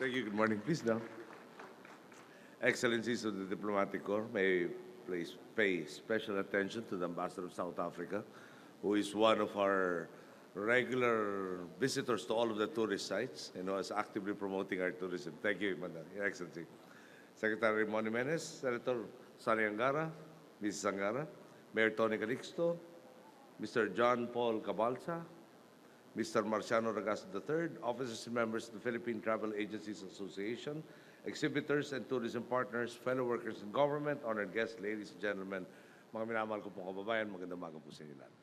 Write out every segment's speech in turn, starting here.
Thank you. Good morning. Please now. Excellencies of the Diplomatic Corps, may please pay special attention to the Ambassador of South Africa, who is one of our regular visitors to all of the tourist sites and who is actively promoting our tourism. Thank you, Madam, Your Excellency. Secretary Mon Jimenez, Senator Sani Angara, Mrs. Angara, Mayor Tony Calixto, Mr. John Paul Cabalsa, Mr. Marciano Ragasa III, officers and members of the Philippine Travel Agencies Association, exhibitors and tourism partners, fellow workers in government, honored guests, ladies and gentlemen, mga minamahal ko pong kababayan, magandang umaga po sa inyo lahat.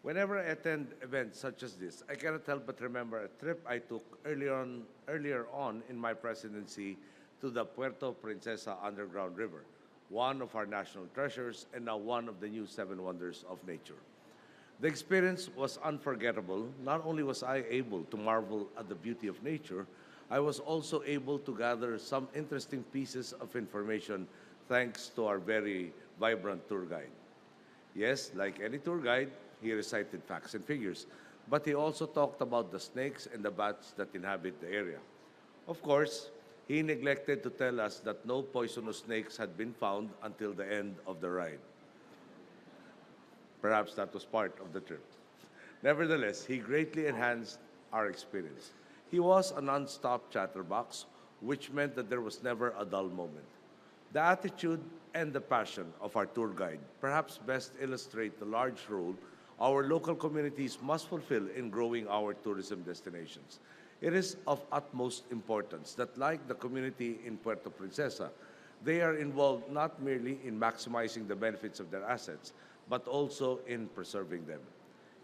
Whenever I attend events such as this, I cannot help but remember a trip I took earlier on in my presidency to the Puerto Princesa Underground River, one of our national treasures and now one of the new seven wonders of nature. The experience was unforgettable. Not only was I able to marvel at the beauty of nature, I was also able to gather some interesting pieces of information thanks to our very vibrant tour guide. Yes, like any tour guide, he recited facts and figures, but he also talked about the snakes and the bats that inhabit the area. Of course, he neglected to tell us that no poisonous snakes had been found until the end of the ride. Perhaps that was part of the trip. Nevertheless, he greatly enhanced our experience. He was a non-stop chatterbox, which meant that there was never a dull moment. The attitude and the passion of our tour guide perhaps best illustrate the large role our local communities must fulfill in growing our tourism destinations. It is of utmost importance that, like the community in Puerto Princesa, they are involved not merely in maximizing the benefits of their assets, but also in preserving them.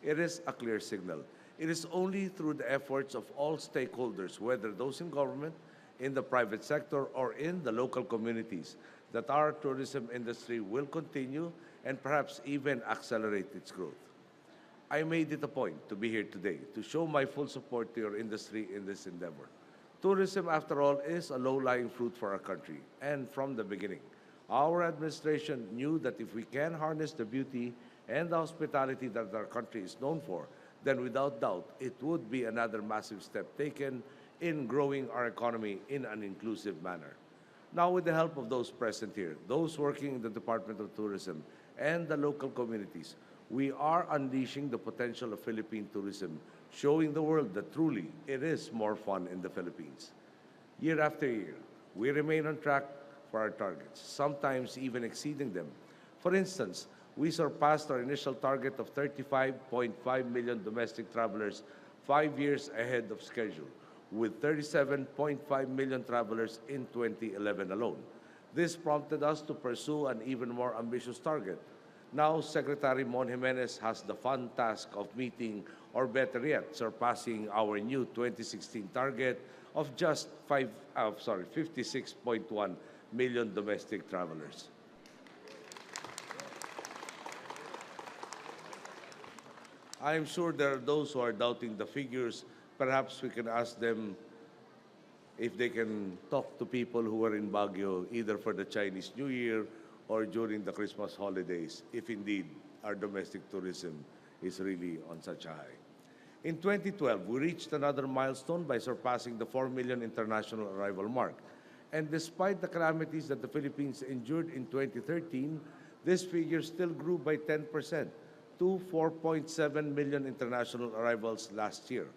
It is a clear signal. It is only through the efforts of all stakeholders, whether those in government, in the private sector, or in the local communities, that our tourism industry will continue and perhaps even accelerate its growth. I made it a point to be here today to show my full support to your industry in this endeavor. Tourism, after all, is a low-lying fruit for our country, and from the beginning, our administration knew that if we can harness the beauty and the hospitality that our country is known for, then without doubt, it would be another massive step taken in growing our economy in an inclusive manner. Now, with the help of those present here, those working in the Department of Tourism, and the local communities, we are unleashing the potential of Philippine tourism, showing the world that truly it is more fun in the Philippines. Year after year, we remain on track for our targets, sometimes even exceeding them. For instance, we surpassed our initial target of 35.5 million domestic travelers 5 years ahead of schedule, with 37.5 million travelers in 2011 alone. This prompted us to pursue an even more ambitious target. Now, Secretary Mon Jimenez has the fun task of meeting, or better yet, surpassing our new 2016 target of just 56.1 million domestic travelers. I am sure there are those who are doubting the figures. Perhaps we can ask them if they can talk to people who are in Baguio, either for the Chinese New Year or during the Christmas holidays, if indeed our domestic tourism is really on such a high. In 2012, we reached another milestone by surpassing the 4 million international arrival mark. And despite the calamities that the Philippines endured in 2013, this figure still grew by 10% to 4.7 million international arrivals last year.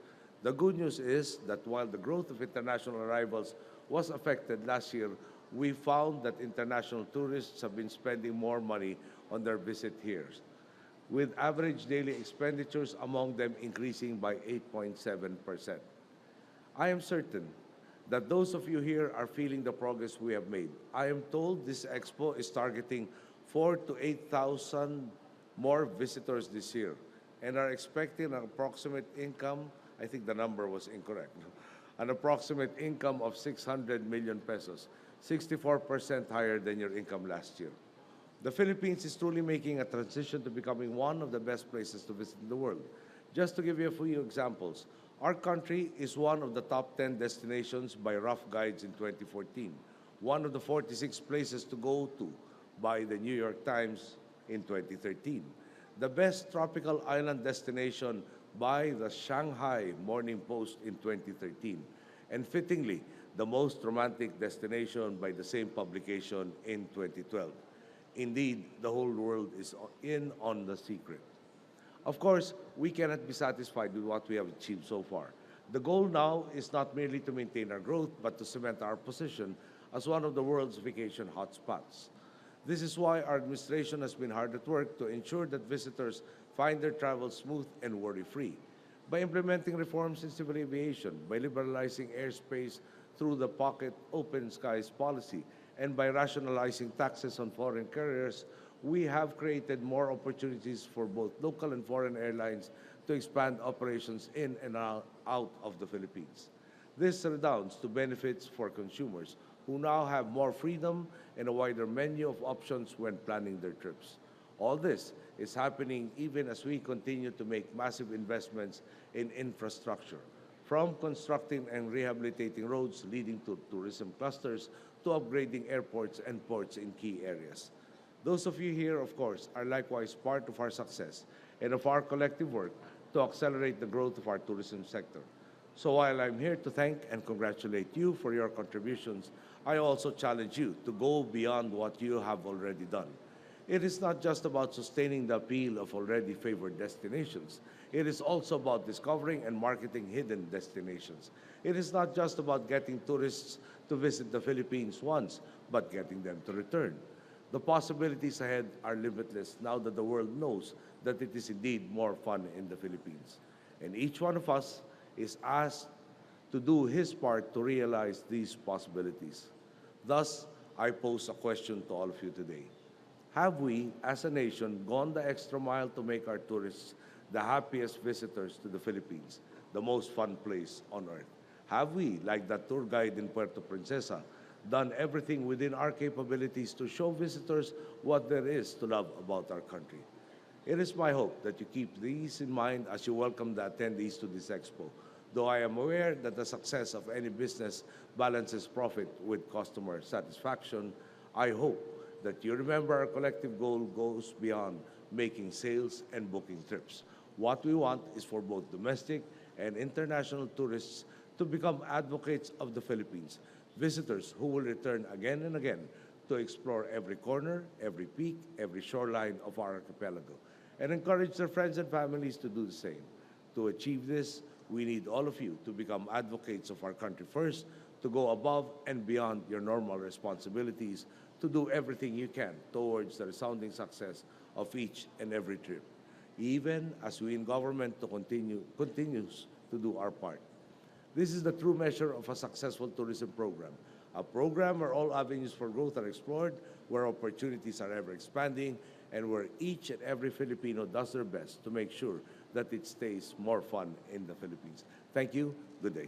The good news is that while the growth of international arrivals was affected last year, we found that international tourists have been spending more money on their visit here, with average daily expenditures among them increasing by 8.7%. I am certain that those of you here are feeling the progress we have made. I am told this Expo is targeting 4,000 to 8,000 more visitors this year and are expecting an approximate income, I think the number was incorrect, an approximate income of 600 million pesos, 64% higher than your income last year. The Philippines is truly making a transition to becoming one of the best places to visit in the world. Just to give you a few examples, our country is one of the top 10 destinations by Rough Guides in 2014, one of the 46 places to go to by the New York Times in 2013, the best tropical island destination by the Shanghai Morning Post in 2013, and fittingly, the most romantic destination by the same publication in 2012. Indeed, the whole world is in on the secret. Of course, we cannot be satisfied with what we have achieved so far. The goal now is not merely to maintain our growth, but to cement our position as one of the world's vacation hotspots. This is why our administration has been hard at work to ensure that visitors find their travel smooth and worry-free. By implementing reforms in civil aviation, by liberalizing airspace through the pocket open skies policy, and by rationalizing taxes on foreign carriers, we have created more opportunities for both local and foreign airlines to expand operations in and out of the Philippines. This redounds to benefits for consumers who now have more freedom and a wider menu of options when planning their trips. All this is happening even as we continue to make massive investments in infrastructure, from constructing and rehabilitating roads leading to tourism clusters to upgrading airports and ports in key areas. Those of you here, of course, are likewise part of our success and of our collective work to accelerate the growth of our tourism sector. So while I'm here to thank and congratulate you for your contributions, I also challenge you to go beyond what you have already done. It is not just about sustaining the appeal of already favored destinations. It is also about discovering and marketing hidden destinations. It is not just about getting tourists to visit the Philippines once, but getting them to return. The possibilities ahead are limitless now that the world knows that it is indeed more fun in the Philippines. And each one of us is asked to do his part to realize these possibilities. Thus, I pose a question to all of you today. Have we, as a nation, gone the extra mile to make our tourists the happiest visitors to the Philippines, the most fun place on earth? Have we, like that tour guide in Puerto Princesa, done everything within our capabilities to show visitors what there is to love about our country? It is my hope that you keep these in mind as you welcome the attendees to this expo. Though I am aware that the success of any business balances profit with customer satisfaction, I hope that you remember our collective goal goes beyond making sales and booking trips. What we want is for both domestic and international tourists to become advocates of the Philippines, visitors who will return again and again to explore every corner, every peak, every shoreline of our archipelago, and encourage their friends and families to do the same. To achieve this, we need all of you to become advocates of our country first, to go above and beyond your normal responsibilities, to do everything you can towards the resounding success of each and every trip, even as we in government to continues to do our part. This is the true measure of a successful tourism program, a program where all avenues for growth are explored, where opportunities are ever expanding, and where each and every Filipino does their best to make sure that it stays more fun in the Philippines. Thank you. Good day.